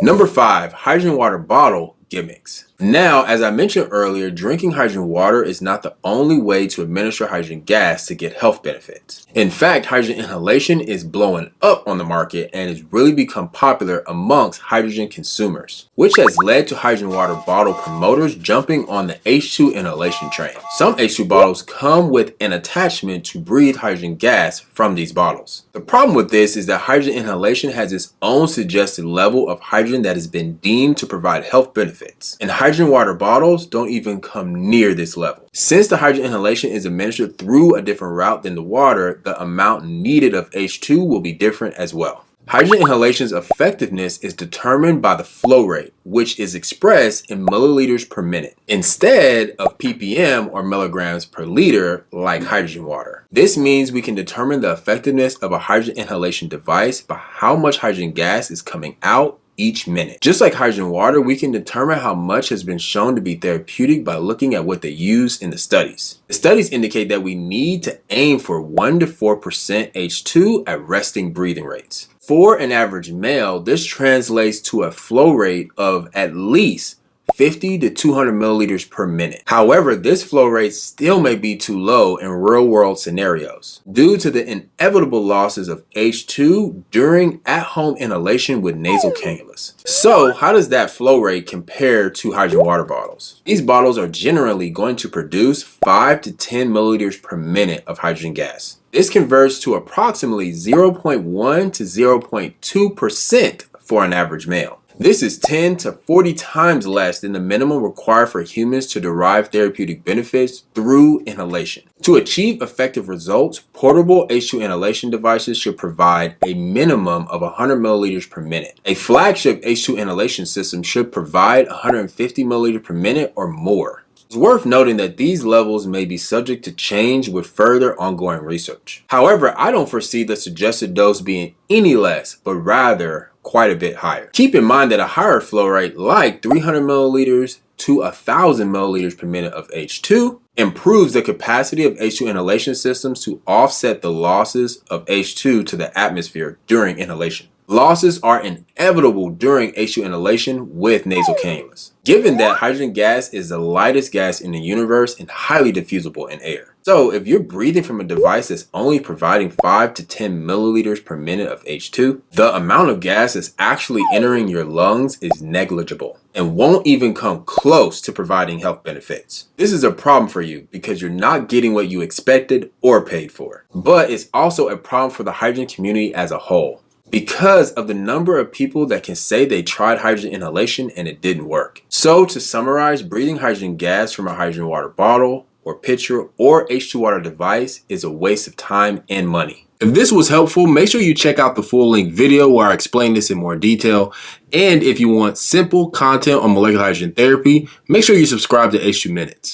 Number 5, hydrogen water bottle gimmicks. Now, as I mentioned earlier, drinking hydrogen water is not the only way to administer hydrogen gas to get health benefits. In fact, hydrogen inhalation is blowing up on the market and has really become popular amongst hydrogen consumers, which has led to hydrogen water bottle promoters jumping on the H2 inhalation train. Some H2 bottles come with an attachment to breathe hydrogen gas from these bottles. The problem with this is that hydrogen inhalation has its own suggested level of hydrogen that has been deemed to provide health benefits. And hydrogen water bottles don't even come near this level. Since the hydrogen inhalation is administered through a different route than the water, the amount needed of H2 will be different as well. Hydrogen inhalation's effectiveness is determined by the flow rate, which is expressed in milliliters per minute, instead of ppm or milligrams per liter like hydrogen water. This means we can determine the effectiveness of a hydrogen inhalation device by how much hydrogen gas is coming out each minute. Just like hydrogen water, we can determine how much has been shown to be therapeutic by looking at what they use in the studies. The studies indicate that we need to aim for 1 to 4% H2 at resting breathing rates. For an average male, this translates to a flow rate of at least 50 to 200 milliliters per minute. However, this flow rate still may be too low in real-world scenarios due to the inevitable losses of H2 during at-home inhalation with nasal cannulas. So, how does that flow rate compare to hydrogen water bottles? These bottles are generally going to produce 5 to 10 milliliters per minute of hydrogen gas. This converts to approximately 0.1 to 0.2% for an average male. This is 10 to 40 times less than the minimum required for humans to derive therapeutic benefits through inhalation. To achieve effective results, portable H2 inhalation devices should provide a minimum of 100 milliliters per minute. A flagship H2 inhalation system should provide 150 milliliters per minute or more. It's worth noting that these levels may be subject to change with further ongoing research. However, I don't foresee the suggested dose being any less, but rather quite a bit higher. Keep in mind that a higher flow rate like 300 milliliters to 1,000 milliliters per minute of H2 improves the capacity of H2 inhalation systems to offset the losses of H2 to the atmosphere during inhalation. Losses are inevitable during H2 inhalation with nasal cannulas, given that hydrogen gas is the lightest gas in the universe and highly diffusible in air. So if you're breathing from a device that's only providing 5 to 10 milliliters per minute of H2, the amount of gas that's actually entering your lungs is negligible and won't even come close to providing health benefits. This is a problem for you because you're not getting what you expected or paid for. But it's also a problem for the hydrogen community as a whole, because of the number of people that can say they tried hydrogen inhalation and it didn't work. So to summarize, breathing hydrogen gas from a hydrogen water bottle or pitcher or H2 water device is a waste of time and money. If this was helpful, make sure you check out the full length video where I explain this in more detail. And if you want simple content on molecular hydrogen therapy, make sure you subscribe to H2 Minutes.